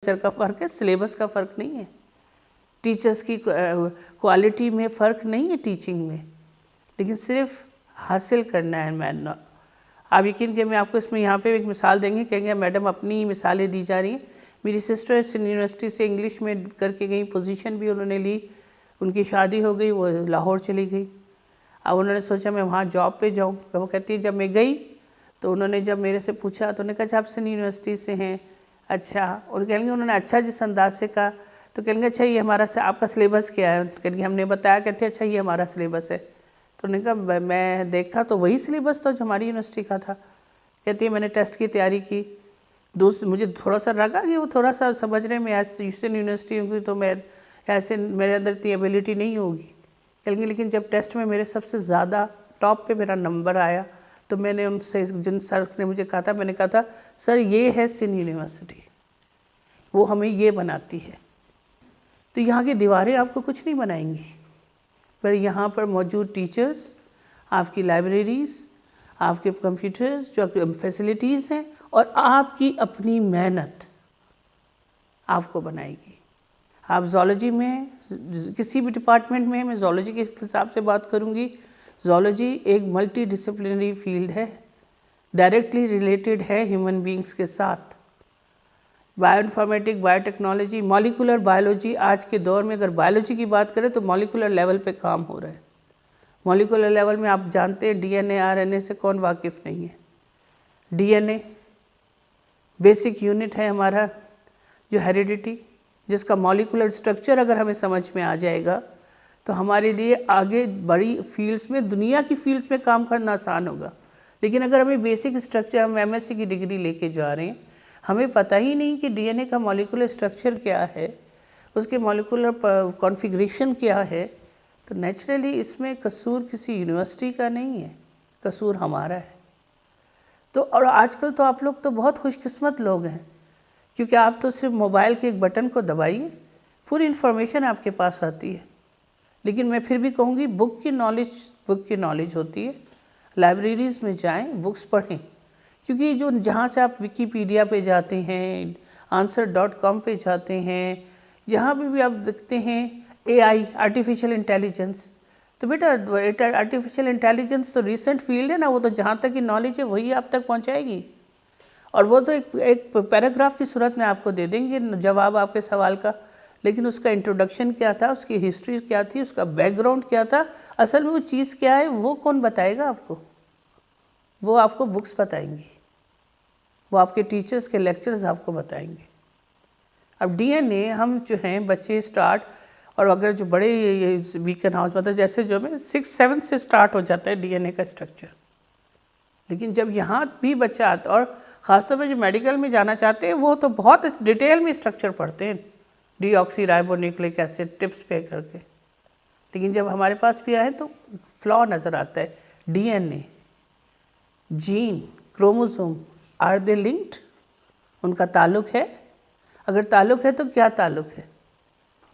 Teacher کا فرق ہے، سلیبس کا فرق نہیں ہے. ٹیچرز کی کوالٹی میں فرق نہیں ہے ٹیچنگ میں، لیکن صرف حاصل کرنا ہے ماننا. آپ یقین کہ میں آپ کو اس میں یہاں پہ ایک مثال دیں گے، کہیں گے میڈم اپنی مثالیں دی جا رہی ہیں. میری سسٹر یونیورسٹی سے انگلش میں کر کے گئی، پوزیشن بھی انہوں نے لی، ان کی شادی ہو گئی، وہ لاہور چلی گئی. اب انہوں نے سوچا میں وہاں جاب پہ جاؤں. وہ کہتی ہے جب میں گئی تو انہوں نے جب میرے سے پوچھا تو انہوں نے کہا آپ سندھ یونیورسٹی سے ہیں. اچھا. اور کہیں گے انہوں نے اچھا جس انداز سے کہا تو کہیں گے اچھا یہ ہمارا آپ کا سلیبس کیا ہے؟ کہیں گے ہم نے بتایا. کہتے اچھا یہ ہمارا سلیبس ہے. تو انہوں نے کہا میں دیکھا تو وہی سلیبس تھا جو ہماری یونیورسٹی کا تھا. کہتی ہے میں نے ٹیسٹ کی تیاری کی، مجھے تھوڑا سا لگا کہ وہ تھوڑا سا سمجھنے میں ایسن یونیورسٹی ہوگی تو میں ایسے میرے اندر اتنی ایبیلٹی نہیں ہوگی. کہیں گے لیکن جب ٹیسٹ میں میرے سب سے زیادہ ٹاپ پہ میرا نمبر آیا تو میں نے ان سے جن سر نے مجھے کہا تھا، میں نے کہا تھا سر یہ ہے سندھ یونیورسٹی، وہ ہمیں یہ بناتی ہے. تو یہاں کی دیواریں آپ کو کچھ نہیں بنائیں گی، پر یہاں پر موجود ٹیچرز، آپ کی لائبریریز، آپ کے کمپیوٹرز، جو فیسلٹیز ہیں، اور آپ کی اپنی محنت آپ کو بنائے گی. آپ زولوجی میں کسی بھی ڈپارٹمنٹ میں زولوجی کے حساب سے بات کروں گی. زولوجی ایک ملٹی ڈسپلنری فیلڈ ہے، ڈائریکٹلی ریلیٹڈ ہے ہیومن بینگز کے ساتھ. Bioinformatic, biotechnology, molecular biology. آج کے دور میں اگر بائیولوجی کی بات کریں تو مالیکولر لیول پہ کام ہو رہا ہے. مالیکولر لیول میں آپ جانتے ہیں D N A, R N A سے کون واقف نہیں ہے؟ D N A basic unit ہے ہمارا جو ہیریڈیٹی، جس کا مالیکولر سٹرکچر اگر ہمیں سمجھ میں آ جائے گا تو ہمارے لیے آگے بڑی فیلڈز میں، دنیا کی فیلڈز میں کام کرنا آسان ہوگا. لیکن اگر ہمیں بیسک سٹرکچر، ہم ایم ایس سی کی ڈگری لے کے جا رہے ہیں، ہمیں پتہ ہی نہیں کہ ڈی این اے کا مالیکولر سٹرکچر کیا ہے، اس کے مالیکولر کانفیگریشن کیا ہے، تو نیچرلی اس میں قصور کسی یونیورسٹی کا نہیں ہے، قصور ہمارا ہے. تو اور آج کل تو آپ لوگ تو بہت خوش قسمت لوگ ہیں، کیونکہ آپ تو صرف موبائل کے ایک بٹن کو دبائیے، پوری انفارمیشن آپ کے پاس آتی ہے. لیکن میں پھر بھی کہوں گی بک کی نالج ہوتی ہے. لائبریریز میں جائیں، بکس پڑھیں، کیونکہ جہاں سے آپ ویکیپیڈیا پہ جاتے ہیں، answer.com پہ جاتے ہیں، جہاں بھی آپ دیکھتے ہیں اے آئی، آرٹیفیشل انٹیلیجنس، تو بیٹا آرٹیفیشل انٹیلیجنس تو ریسنٹ فیلڈ ہے نا، وہ تو جہاں تک کی نالج ہے وہی آپ تک پہنچائے گی. اور وہ تو ایک پیراگراف کی صورت میں آپ کو دے دیں گے جواب آپ کے سوال کا، لیکن اس کا انٹروڈکشن کیا تھا، اس کی ہسٹری کیا تھی، اس کا بیک گراؤنڈ کیا تھا، اصل میں وہ چیز کیا ہے، وہ کون بتائے گا آپ کو؟ وہ آپ کو بکس بتائیں گی، وہ آپ کے ٹیچرز کے لیکچرز آپ کو بتائیں گے. اب ڈی این اے ہم جو ہیں بچے سٹارٹ، اور اگر جو بڑے بیکن ہاؤس مطلب جیسے جو میں 6-7 سے سٹارٹ ہو جاتا ہے ڈی این اے کا سٹرکچر. لیکن جب یہاں بھی بچہ آتا، اور خاص طور پہ جو میڈیکل میں جانا چاہتے ہیں وہ تو بہت ڈیٹیل میں سٹرکچر پڑھتے ہیں، ڈی آکسی رائبو نیوکلک ایسڈ ٹپس پہ کر کے. لیکن جب ہمارے پاس بھی آئے تو فلا نظر آتا ہے. D N A, gene, chromosome, are they linked? ان کا تعلق ہے؟ اگر تعلق ہے تو کیا تعلق ہے؟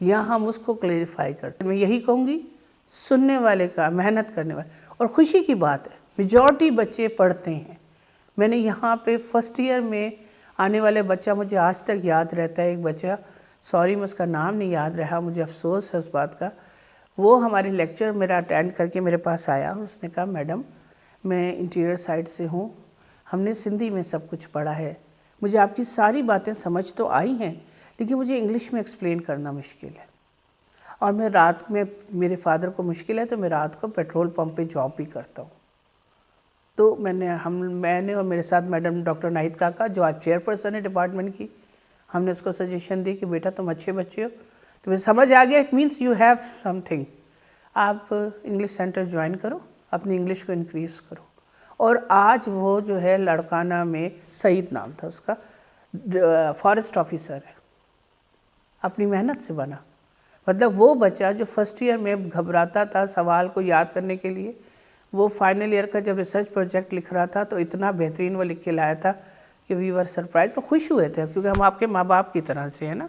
یہاں ہم اس کو کلیریفائی کرتے ہیں. میں یہی کہوں گی سننے والے کا، محنت کرنے والے. اور خوشی کی بات ہے میجورٹی بچے پڑھتے ہیں. میں نے یہاں پہ فرسٹ ایئر میں آنے والے بچہ مجھے آج تک یاد رہتا ہے، ایک بچہ، سوری میں اس کا نام نہیں یاد رہا، مجھے افسوس ہے اس بات کا. وہ ہمارے لیکچر میرا اٹینڈ کر کے میرے پاس آیا اور اس نے کہا میڈم میں انٹیریئر سائڈ سے ہوں، ہم نے سندھی میں سب کچھ پڑھا ہے، مجھے آپ کی ساری باتیں سمجھ تو آئی ہیں لیکن مجھے انگلش میں ایکسپلین کرنا مشکل ہے. اور میں رات میں، میرے فادر کو مشکل ہے تو میں رات کو پیٹرول پمپ پہ جاب بھی کرتا ہوں. تو میں نے اور میرے ساتھ میڈم ڈاکٹر ناہید کاکا جو آج چیئر پرسن ہے ڈپارٹمنٹ کی، ہم نے اس کو سجیشن دی کہ بیٹا تم اچھے بچے ہو، تو مجھے سمجھ آ گیا it means you have some thing, آپ انگلش سینٹر جوائن کرو، اپنی انگلش کو انکریز کرو. اور آج وہ جو ہے لڑکانہ میں، سعید نام تھا اس کا، فارسٹ آفیسر ہے، اپنی محنت سے بنا. مطلب وہ بچہ جو فرسٹ ایئر میں گھبراتا تھا سوال کو یاد کرنے کے لیے، وہ فائنل ایئر کا جب ریسرچ پروجیکٹ لکھ رہا تھا تو اتنا بہترین وہ لکھ کے لایا تھا کہ وی ور سرپرائز، اور خوش ہوئے تھے کیونکہ ہم آپ کے ماں باپ کی طرح سے ہیں نا.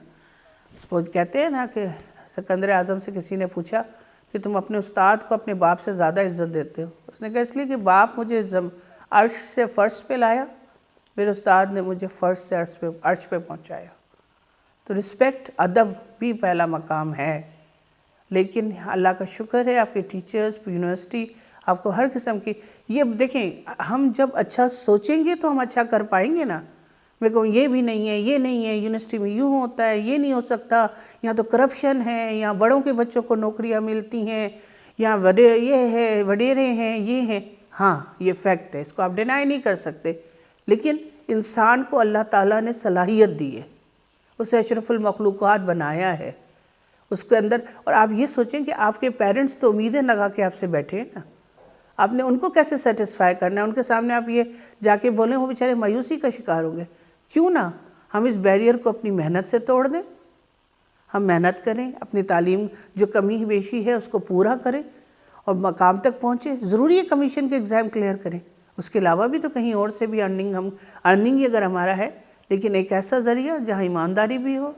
وہ کہتے ہیں نا کہ سکندر اعظم سے کسی نے پوچھا کہ تم اپنے استاد کو اپنے باپ سے زیادہ عزت دیتے ہو؟ اس نے کہا اس لیے کہ باپ مجھے عرش سے فرش پہ لایا، میرے استاد نے مجھے فرش سے عرش پہ پہنچایا. تو رسپیکٹ ادب بھی پہلا مقام ہے. لیکن اللہ کا شکر ہے آپ کے ٹیچرز یونیورسٹی آپ کو ہر قسم کی یہ دیکھیں ہم جب اچھا سوچیں گے تو ہم اچھا کر پائیں گے نا. میں کہوں یہ بھی نہیں ہے یہ نہیں ہے یونیورسٹی میں یوں ہوتا ہے یہ نہیں ہو سکتا یہاں تو کرپشن ہے یہاں بڑوں کے بچوں کو نوکریاں ملتی ہیں یہاں یہ ہے وڈیرے ہیں یہ ہیں. ہاں یہ فیکٹ ہے اس کو آپ ڈینائی نہیں کر سکتے. لیکن انسان کو اللہ تعالیٰ نے صلاحیت دی ہے اسے اشرف المخلوقات بنایا ہے اس کے اندر. اور آپ یہ سوچیں کہ آپ کے پیرنٹس تو امیدیں لگا کے آپ سے بیٹھے ہیں نا. آپ نے ان کو کیسے سیٹسفائی کرنا ہے. ان کے سامنے آپ یہ جا کے بولیں وہ بیچارے مایوسی کا شکار ہوں گے. کیوں نہ ہم اس بیریئر کو اپنی محنت سے توڑ دیں. ہم محنت کریں اپنی تعلیم جو کمی بیشی ہے اس کو پورا کریں اور مقام تک پہنچیں. ضروری ہے کمیشن کے ایگزام کلیئر کریں. اس کے علاوہ بھی تو کہیں اور سے بھی ارننگ ہی اگر ہمارا ہے لیکن ایک ایسا ذریعہ جہاں ایمانداری بھی ہو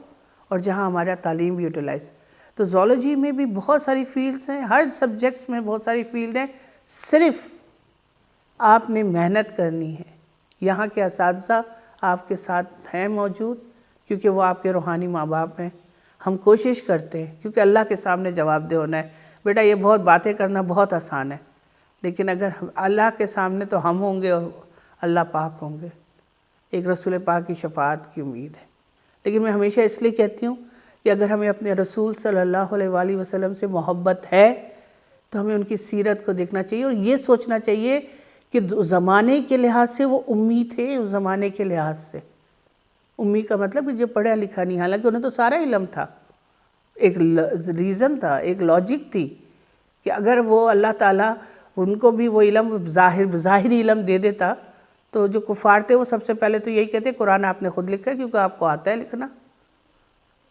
اور جہاں ہمارا تعلیم بھی یوٹیلائز. تو زولوجی میں بھی بہت ساری فیلڈز ہیں ہر سبجیکٹس میں بہت ساری فیلڈ ہیں. صرف آپ نے محنت کرنی ہے. یہاں کے اساتذہ آپ کے ساتھ ہیں موجود کیونکہ وہ آپ کے روحانی ماں باپ ہیں. ہم کوشش کرتے ہیں کیونکہ اللہ کے سامنے جواب دہ ہونا ہے. بیٹا یہ بہت باتیں کرنا بہت آسان ہے لیکن اگر اللہ کے سامنے تو ہم ہوں گے اور اللہ پاک ہوں گے. ایک رسول پاک کی شفاعت کی امید ہے. لیکن میں ہمیشہ اس لیے کہتی ہوں کہ اگر ہمیں اپنے رسول صلی اللہ علیہ وآلہ وسلم سے محبت ہے تو ہمیں ان کی سیرت کو دیکھنا چاہیے اور یہ سوچنا چاہیے کہ زمانے کے لحاظ سے وہ امی تھے. اس زمانے کے لحاظ سے امی کا مطلب کہ جو پڑھا لکھا نہیں حالانکہ انہیں تو سارا علم تھا. ایک ریزن تھا ایک لاجک تھی کہ اگر وہ اللہ تعالیٰ ان کو بھی وہ علم ظاہری علم دے دیتا تو جو کفار تھے وہ سب سے پہلے تو یہی کہتے قرآن آپ نے خود لکھا ہے کیونکہ آپ کو آتا ہے لکھنا.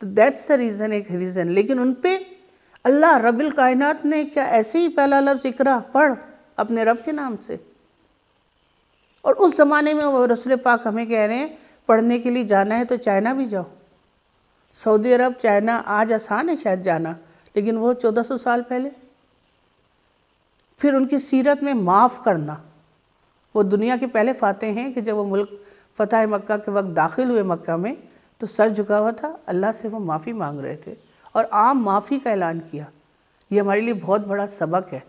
تو دیٹس دا ریزن ایک ریزن. لیکن ان پہ اللہ رب الکائنات نے کیا ایسے ہی پہلا لفظ اقرا پڑھ اپنے رب کے نام سے. اور اس زمانے میں وہ رسول پاک ہمیں کہہ رہے ہیں پڑھنے کے لیے جانا ہے تو چائنا بھی جاؤ. سعودی عرب چائنا آج آسان ہے شاید جانا لیکن وہ 1400 سال پہلے. پھر ان کی سیرت میں معاف کرنا. وہ دنیا کے پہلے فاتح ہیں کہ جب وہ ملک فتح مکہ کے وقت داخل ہوئے مکہ میں تو سر جھکا ہوا تھا. اللہ سے وہ معافی مانگ رہے تھے اور عام معافی کا اعلان کیا. یہ ہمارے لیے بہت بڑا سبق ہے.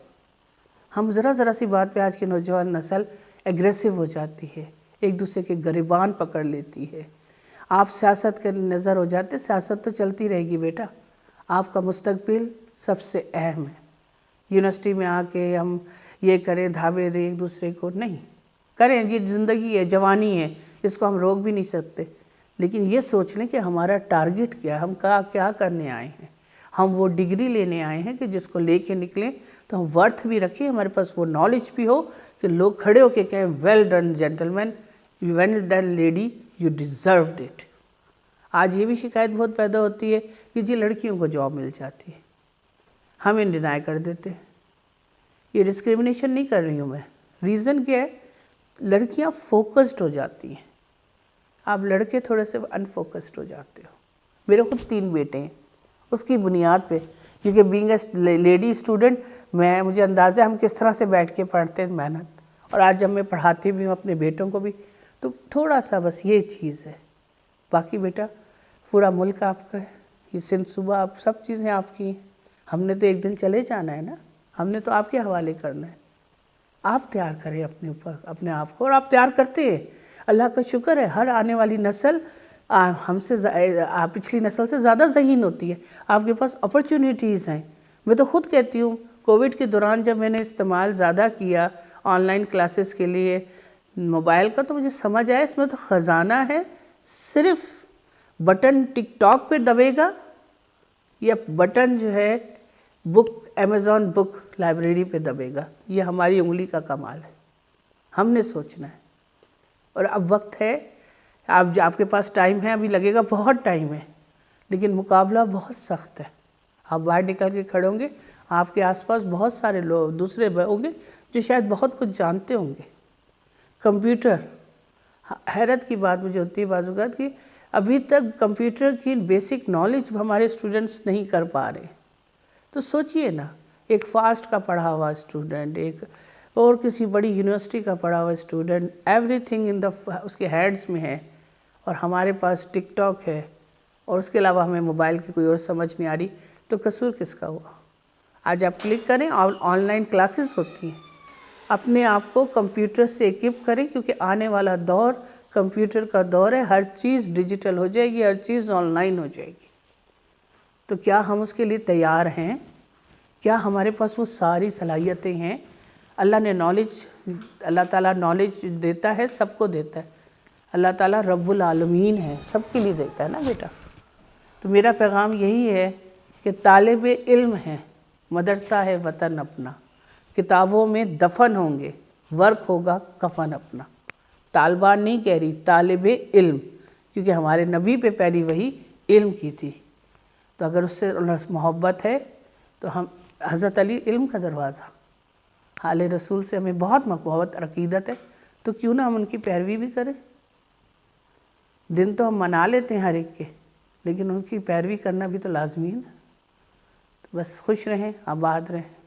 ہم ذرا سی بات پہ آج کی نوجوان نسل ایگریسو ہو جاتی ہے ایک دوسرے کے گریبان پکڑ لیتی ہے. آپ سیاست کے نظر ہو جاتے سیاست تو چلتی رہے گی بیٹا. آپ کا مستقبل سب سے اہم ہے. یونیورسٹی میں آ کے ہم یہ کریں دھابے دیں ایک دوسرے کو نہیں کریں. یہ زندگی ہے جوانی ہے اس کو ہم روک بھی نہیں سکتے. لیکن یہ سوچ لیں کہ ہمارا ٹارگٹ کیا ہے. ہم کیا کرنے آئے ہیں. ہم وہ ڈگری لینے آئے ہیں کہ جس کو لے کے نکلیں تو ہم ورتھ بھی رکھیں ہمارے پاس وہ نالج بھی ہو کہ لوگ کھڑے ہو کے کہیں well done gentleman well done lady you deserved it. آج یہ بھی شکایت بہت پیدا ہوتی ہے کہ جی لڑکیوں کو جاب مل جاتی ہے ہمیں ڈینائی کر دیتے. یہ ڈسکریمنیشن نہیں کر رہی ہوں میں. ریزن کیا ہے لڑکیاں فوکسڈ ہو جاتی ہیں. آپ لڑکے تھوڑے سے انفوکسڈ ہو جاتے ہو. میرے خود 3 بیٹے ہیں اس کی بنیاد پہ کیونکہ بینگ اے لیڈی اسٹوڈنٹ مجھے اندازہ ہے ہم کس طرح سے بیٹھ کے پڑھتے ہیں محنت. اور آج جب میں پڑھاتی بھی ہوں اپنے بیٹوں کو بھی تو تھوڑا سا بس یہ چیز ہے. باقی بیٹا پورا ملک آپ کا ہے. یہ سندھ صوبہ آپ سب چیزیں آپ کی ہیں. ہم نے تو ایک دن چلے جانا ہے نا. ہم نے تو آپ کے حوالے کرنا ہے. آپ تیار کریں اپنے اوپر اپنے آپ کو اور آپ تیار کرتے ہیں. اللہ کا شکر ہے ہر آنے والی نسل ہم سے پچھلی نسل سے زیادہ ذہین ہوتی ہے. آپ کے پاس اپرچونیٹیز ہیں. میں تو خود کہتی ہوں کووڈ کے دوران جب میں نے استعمال زیادہ کیا آن لائن کلاسز کے لیے موبائل کا تو مجھے سمجھ آیا اس میں تو خزانہ ہے. صرف بٹن ٹک ٹاک پہ دبے گا یا بٹن جو ہے بک امیزون بک لائبریری پہ دبے گا. یہ ہماری انگلی کا کمال ہے. ہم نے سوچنا ہے. اور اب وقت ہے آپ کے پاس ٹائم ہے ابھی لگے گا بہت ٹائم ہے لیکن مقابلہ بہت سخت ہے. آپ باہر نکل کے کھڑے ہوں گے آپ کے آس پاس بہت سارے لوگ دوسرے ہوں گے جو شاید بہت کچھ جانتے ہوں گے. کمپیوٹر حیرت کی بات مجھے ہوتی ہے بعض اوقات کہ ابھی تک کمپیوٹر کی بیسک نالج ہمارے اسٹوڈنٹس نہیں کر پا رہے. تو سوچئے نا ایک فاسٹ کا پڑھا ہوا اسٹوڈنٹ ایک اور کسی بڑی یونیورسٹی کا پڑھا ہوا اسٹوڈنٹ ایوری تھنگ اس کے ہیڈز میں ہے اور ہمارے پاس ٹک ٹاک ہے اور اس کے علاوہ ہمیں موبائل کی کوئی اور سمجھ نہیں آ رہی، تو قصور کس کا ہوا؟ آج آپ کلک کریں، آن لائن کلاسز ہوتی ہیں، اپنے آپ کو کمپیوٹر سے ایکپ کریں، کیونکہ آنے والا دور کمپیوٹر کا دور ہے، ہر چیز ڈیجیٹل ہو جائے گی، ہر چیز آن لائن ہو جائے گی۔ تو کیا ہم اس کے لیے تیار ہیں؟ کیا ہمارے پاس وہ ساری صلاحیتیں ہیں؟ اللہ نے اللہ تعالیٰ نالج دیتا ہے، سب کو دیتا ہے، اللہ تعالیٰ رب العالمین ہے، سب کے لیے دیتا ہے نا بیٹا۔ تو میرا پیغام یہی ہے کہ طالب علم ہے، مدرسہ ہے وطن اپنا، کتابوں میں دفن ہوں گے، ورک ہوگا کفن اپنا۔ طالبان نہیں کہہ رہی، طالب علم، کیونکہ ہمارے نبی پہ پہلی وحی علم کی تھی، تو اگر اس سے محبت ہے تو ہم حضرت علی علم کا دروازہ، حال رسول سے ہمیں بہت محبت عقیدت ہے، تو کیوں نہ ہم ان کی پیروی بھی کریں؟ دن تو ہم منا لیتے ہیں ہر ایک کے، لیکن ان کی پیروی کرنا بھی تو لازمی ہے نا۔ تو بس خوش رہیں، آباد رہیں۔